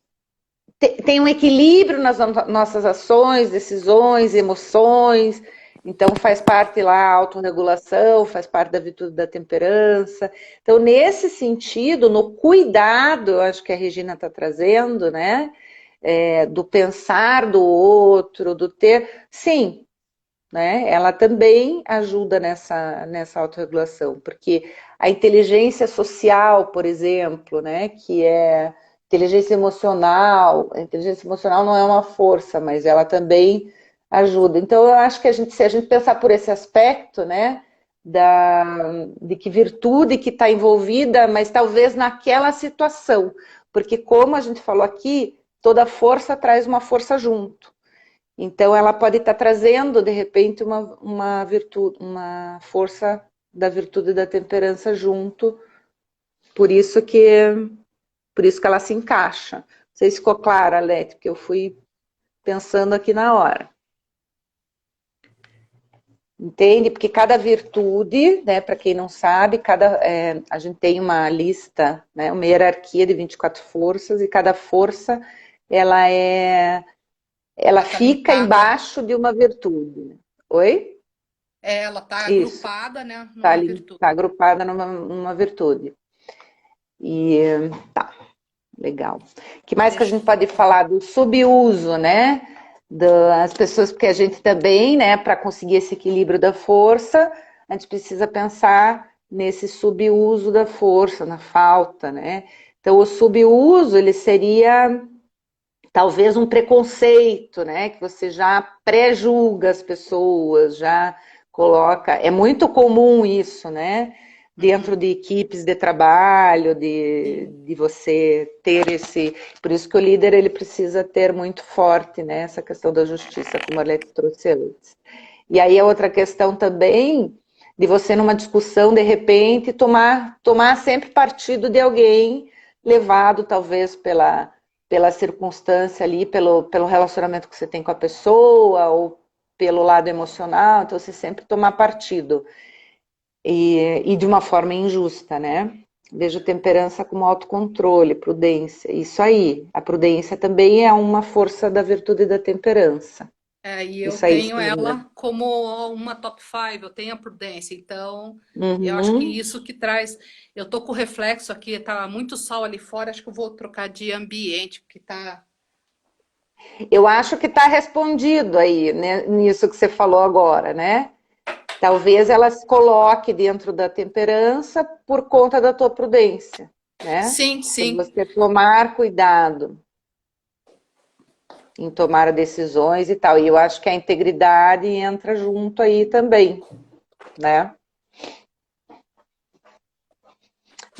tem um equilíbrio nas nossas ações, decisões, emoções, então faz parte lá a autorregulação, faz parte da virtude da temperança. Então, nesse sentido, no cuidado, eu acho que a Regina está trazendo, né? Do pensar do outro, do ter. Sim, né? Ela também ajuda nessa autorregulação, porque a inteligência social, por exemplo, né, que é inteligência emocional, a inteligência emocional não é uma força, mas ela também ajuda. Então, eu acho que se a gente pensar por esse aspecto, né, de que virtude que está envolvida, mas talvez naquela situação, porque como a gente falou aqui, toda força traz uma força junto. Então, ela pode estar trazendo, de repente, uma virtude, uma força da virtude da temperança junto, por isso que, por isso que ela se encaixa. Não sei se ficou clara, Lete, porque eu fui pensando aqui na hora. Entende? Porque cada virtude, né, para quem não sabe, a gente tem uma lista, né, uma hierarquia de 24 forças, e cada força ela Tá fica linkada. embaixo de uma virtude. Oi? Ela tá Isso. agrupada, né, Está numa ali, virtude. tá agrupada numa virtude. E tá, legal. O que mais que a Deixa gente pode falar do subuso, né? Das pessoas, porque a gente também, né, para conseguir esse equilíbrio da força, a gente precisa pensar nesse subuso da força, na falta, né? Então, o subuso, ele seria talvez um preconceito, né? Que você já pré-julga as pessoas, já coloca. É muito comum isso, né? Dentro de equipes de trabalho, de você ter esse. Por isso que o líder ele precisa ter muito forte, né? Essa questão da justiça, como a Leti trouxe antes. E aí a outra questão também de você numa discussão, de repente, tomar sempre partido de alguém, levado talvez pela circunstância ali, pelo relacionamento que você tem com a pessoa, ou pelo lado emocional, então você sempre tomar partido. E de uma forma injusta, né? Vejo temperança como autocontrole, prudência. Isso aí, a prudência também é uma força da virtude da temperança. E eu Isso aí, tenho Celina. ela como uma top 5, eu tenho a prudência, então eu acho que Uhum. isso que traz. Eu tô com reflexo aqui, tá muito sol ali fora, acho que eu vou trocar de ambiente, porque tá. Eu acho que está respondido aí, né, nisso que você falou agora, né? Talvez ela se coloque dentro da temperança por conta da tua prudência, né? Sim, Por sim. você tomar cuidado em tomar decisões e tal. E eu acho que a integridade entra junto aí também, né?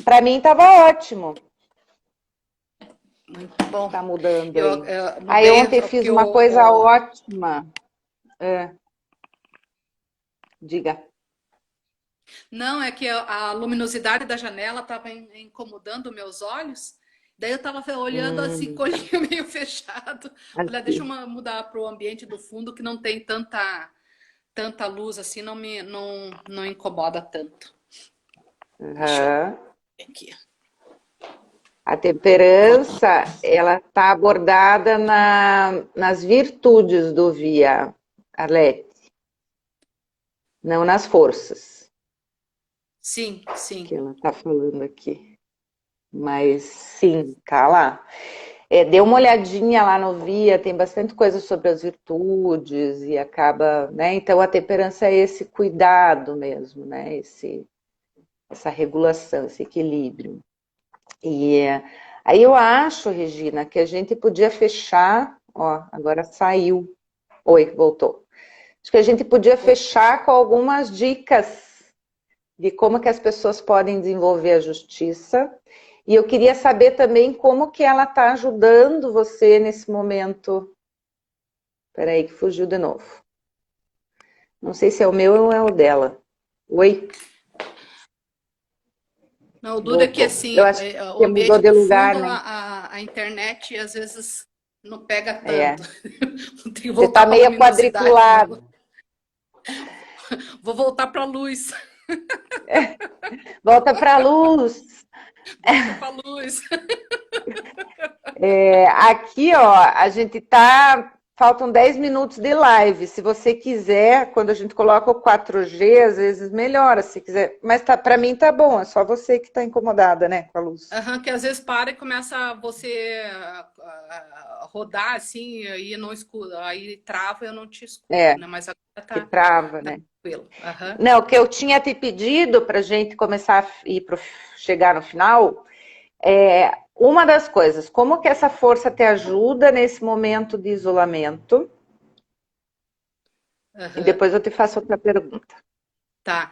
Para mim estava ótimo. Muito bom. Tá mudando Eu, aí. eu Aí mudei ontem fiz porque uma coisa ótima. Diga. não, é que a luminosidade da janela estava incomodando meus olhos. Daí eu estava olhando assim, com o olhinho meio fechado. Olha, deixa eu Aqui. mudar para o ambiente do fundo que não tem tanta luz assim, não incomoda tanto. Deixa eu Uhum. ver aqui. A temperança, ela está abordada nas virtudes do via, Arlete, não nas forças, Sim, sim. que ela está falando aqui. Mas sim, tá lá. dê uma olhadinha lá no Via, tem bastante coisa sobre as virtudes e acaba, né? Então a temperança é esse cuidado mesmo, né? Essa regulação, esse equilíbrio. E aí eu acho, Regina, que a gente podia fechar, ó, agora saiu. Oi, voltou. Acho que a gente podia fechar com algumas dicas de como que as pessoas podem desenvolver a justiça. E eu queria saber também como que ela está ajudando você nesse momento. Espera aí, que fugiu de novo. Não sei se é o meu ou é o dela. Oi? Não, o duro é que Voltou. assim, Eu acho o que mudou ambiente de do lugar, fundo, né? a internet às vezes não pega É. tanto. Tem que Você está voltar para a meio luminosidade de novo. quadriculado. Vou voltar para a luz. Volta para a luz. Volta para a luz. Aqui, ó, a gente tá. Faltam 10 minutos de live. Se você quiser, quando a gente coloca o 4G, às vezes melhora, se quiser. Mas tá, para mim tá bom, é só você que tá incomodada, né, com a luz. Que às vezes para e começa você rodar assim, e não escuta. Aí trava e eu não te escuto, É, né? Mas agora que tá trava, né? tranquilo. Não, o que eu tinha te pedido para a gente começar a ir chegar no final uma das coisas, como que essa força te ajuda nesse momento de isolamento? E depois eu te faço outra pergunta. Tá.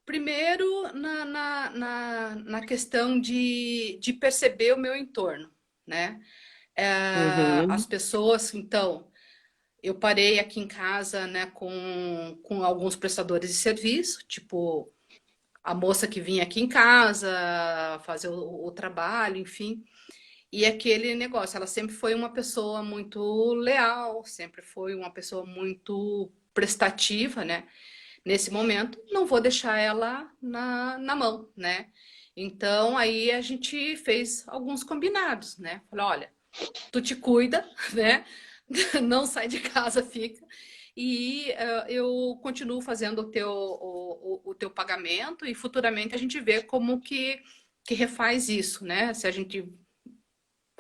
Primeiro, na questão de perceber o meu entorno, né? As Uhum. pessoas, então, eu parei aqui em casa, né, com alguns prestadores de serviço, tipo a moça que vinha aqui em casa fazer o trabalho, enfim. E aquele negócio, ela sempre foi uma pessoa muito leal, sempre foi uma pessoa muito prestativa, né? Nesse momento, não vou deixar ela na mão, né? Então, aí a gente fez alguns combinados, né? Falei, olha, tu te cuida, né? Não sai de casa, fica. E eu continuo fazendo o teu pagamento e futuramente a gente vê como que refaz isso, né? Se a gente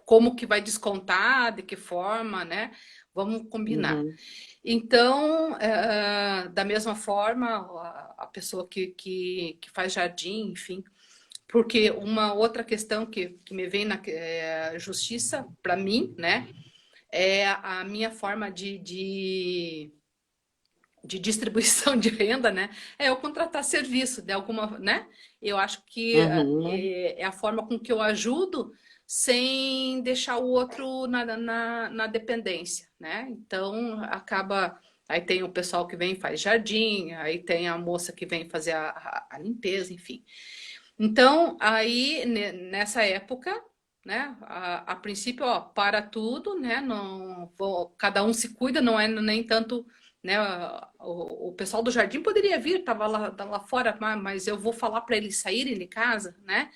como que vai descontar, de que forma, né? Vamos combinar. Uhum. Então, da mesma forma, a pessoa que faz jardim, enfim, porque uma outra questão que me vem na justiça, para mim, né, é a minha forma de distribuição de renda, né, é eu contratar serviço de alguma, né, eu acho que Uhum. é a forma com que eu ajudo sem deixar o outro na dependência, né? Então acaba. Aí tem o pessoal que vem e faz jardim, aí tem a moça que vem fazer a limpeza, enfim. Então, aí nessa época, né? A princípio, ó, para tudo, né? Não, cada um se cuida, não é nem tanto. Né, o pessoal do jardim poderia vir, estava lá fora, mas eu vou falar para eles saírem de casa, né?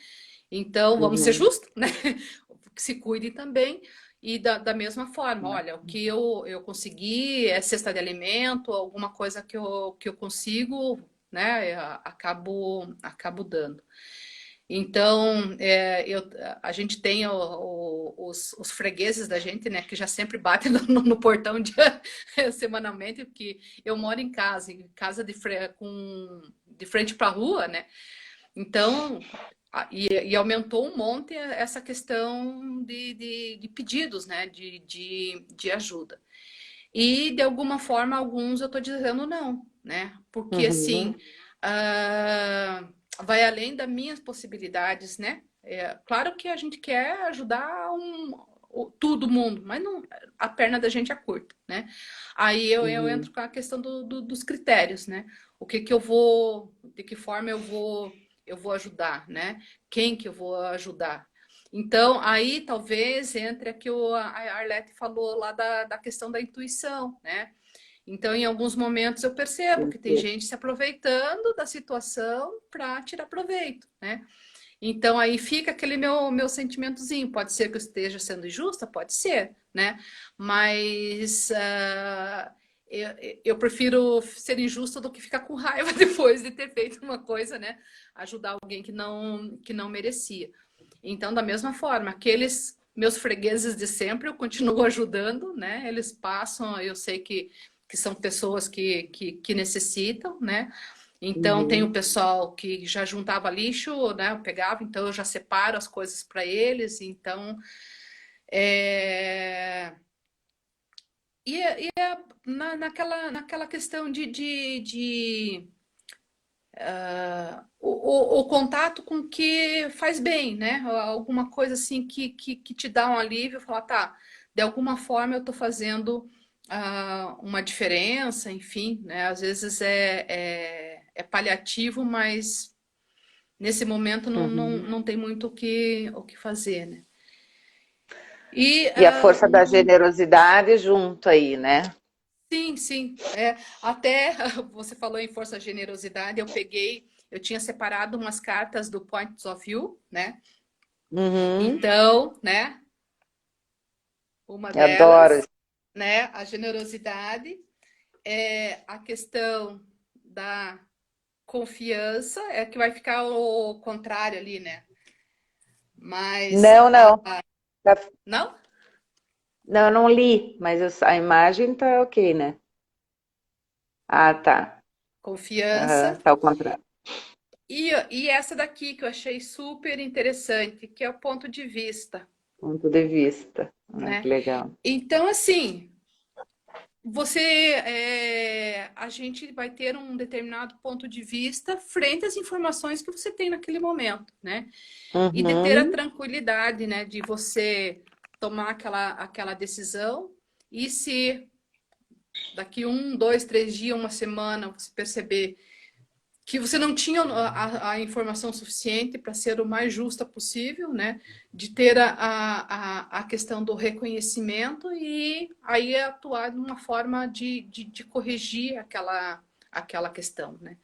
Então, vamos ser Uhum. justos, né? Que se cuide também. E da mesma forma, olha, o que eu consegui é cesta de alimento, alguma coisa que eu consigo, né? Acabo dando. Então, a gente tem os fregueses da gente, né? Que já sempre batem no portão semanalmente, porque eu moro em casa de frente para a rua, né? Então, e aumentou um monte essa questão de pedidos, né? De ajuda. E, de alguma forma, alguns eu estou dizendo não, né? Porque, assim, Uhum. vai além das minhas possibilidades, né? Claro que a gente quer ajudar todo mundo, mas não, a perna da gente é curta, né? Aí eu Uhum. entro com a questão dos critérios, né? O que eu vou, de que forma eu vou ajudar, né? Quem que eu vou ajudar? Então, aí talvez entre a que a Arlete falou lá da questão da intuição, né? Então, em alguns momentos eu percebo que tem gente se aproveitando da situação para tirar proveito, né? Então, aí fica aquele meu sentimentozinho. Pode ser que eu esteja sendo injusta? Pode ser, né? Mas eu prefiro ser injusta do que ficar com raiva depois de ter feito uma coisa, né? Ajudar alguém que não merecia. Então, da mesma forma, aqueles meus fregueses de sempre, eu continuo ajudando, né? Eles passam, eu sei que são pessoas que necessitam, né? Então, tem o Uhum. pessoal que já juntava lixo, né? Eu pegava, então eu já separo as coisas para eles. Então, é... naquela questão o contato com o que faz bem, né? Alguma coisa assim que te dá um alívio, falar, tá, de alguma forma eu estou fazendo uma diferença, enfim, né? Às vezes é paliativo, mas nesse momento Uhum. não tem muito o que fazer, né? E E a força da generosidade junto aí, né? sim, sim. É, até você falou em força e generosidade, eu tinha separado umas cartas do Points of View, né? Uhum. Então, né, uma Eu adoro delas, isso. né, a generosidade, é a questão da confiança, é que vai ficar o contrário ali, né? Mas, Não, não. não? Não, eu não li, mas a imagem tá ok, né? Ah, tá. Confiança. Aham, tá ao contrário. E essa daqui que eu achei super interessante, que é o ponto de vista, Ponto de vista. Ah, que né? legal. Então, assim, a gente vai ter um determinado ponto de vista frente às informações que você tem naquele momento, né? E de ter a Uhum. tranquilidade, né, de você tomar aquela decisão e se daqui 1, 2, 3 dias, uma semana, você perceber que você não tinha a informação suficiente para ser o mais justa possível, né? De ter a questão do reconhecimento e aí atuar de uma forma de corrigir aquela questão, né?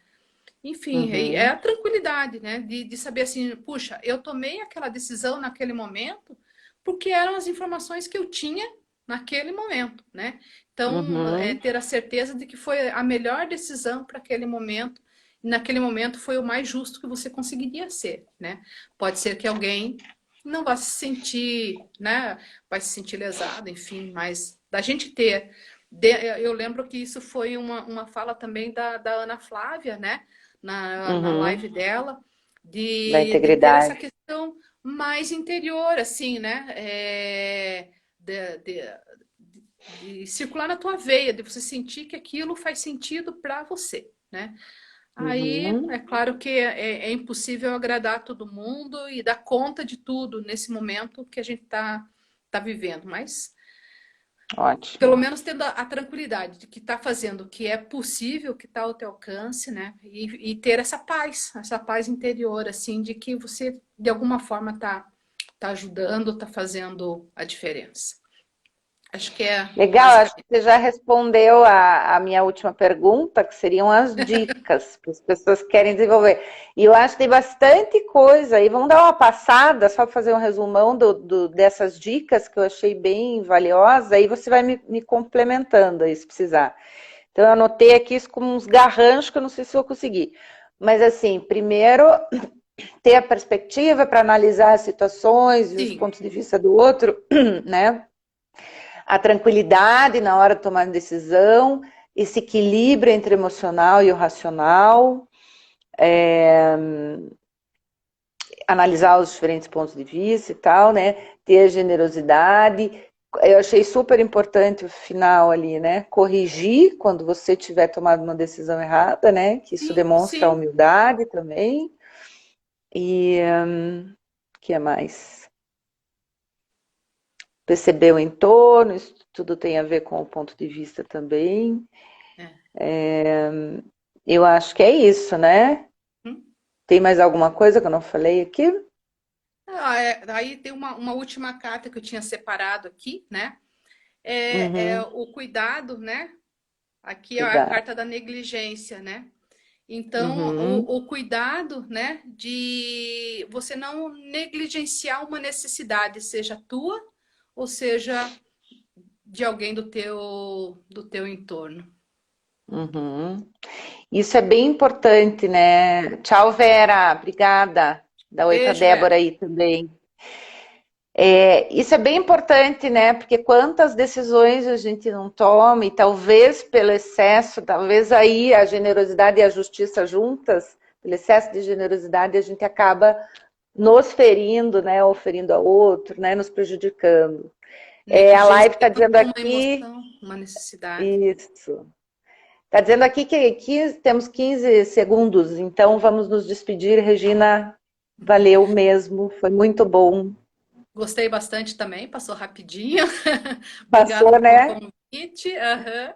Enfim, é Uhum. a tranquilidade, né? De saber assim, puxa, eu tomei aquela decisão naquele momento porque eram as informações que eu tinha naquele momento, né? Então, Uhum. ter a certeza de que foi a melhor decisão para aquele momento, e naquele momento foi o mais justo que você conseguiria ser, né? Pode ser que alguém não vá se sentir, né? Vai se sentir lesado, enfim, mas da gente ter. Eu lembro que isso foi uma fala também da Ana Flávia, né? Na Uhum. live dela, Da de ter essa integridade. questão mais interior, assim, né? De circular na tua veia, de você sentir que aquilo faz sentido para você, né? Aí, Uhum. é claro que é impossível agradar todo mundo e dar conta de tudo nesse momento que a gente tá vivendo, mas pelo Ótimo. menos tendo a tranquilidade de que está fazendo o que é possível, que está ao teu alcance, né? E ter essa paz interior, assim, de que você, de alguma forma, tá ajudando, tá fazendo a diferença. Acho que é Legal, acho que basicamente. você já respondeu a minha última pergunta, que seriam as dicas para as pessoas que querem desenvolver. E eu acho que tem bastante coisa aí. Vamos dar uma passada, só para fazer um resumão dessas dicas que eu achei bem valiosa, aí você vai me complementando aí, se precisar. Então, eu anotei aqui isso como uns garranchos que eu não sei se eu vou conseguir. Mas, assim, primeiro, ter a perspectiva para analisar as situações e os Sim, pontos de vista do outro, né? A tranquilidade na hora de tomar decisão, esse equilíbrio entre o emocional e o racional, analisar os diferentes pontos de vista e tal, né? Ter generosidade. Eu achei super importante o final ali, né? Corrigir quando você tiver tomado uma decisão errada, né? Que isso sim, demonstra a sim. humildade também. E que é mais? Perceber o entorno, isso tudo tem a ver com o ponto de vista também. É. Eu acho que é isso, né? Hum? Tem mais alguma coisa que eu não falei aqui? Aí tem uma última carta que eu tinha separado aqui, né? É Uhum, o cuidado, né? Aqui é a cuidado. carta da negligência, né? Então, Uhum, o cuidado, né, de você não negligenciar uma necessidade, seja tua ou seja de alguém do teu entorno. uhum. Isso é bem importante, né? Tchau, Vera. Obrigada. Dá oi para Beijo, Débora Vera. aí também. Isso é bem importante, né? Porque quantas decisões a gente não toma, e talvez pelo excesso, talvez aí a generosidade e a justiça juntas, pelo excesso de generosidade, a gente acaba nos ferindo, né? Ou ferindo a outro, né? Nos prejudicando. A live está dizendo aqui... Uma emoção, uma necessidade. Isso. Está dizendo aqui que temos 15 segundos, então vamos nos despedir. Regina, valeu mesmo, foi muito bom. Gostei bastante também, passou rapidinho. Passou, Obrigada né? pelo convite. Uhum.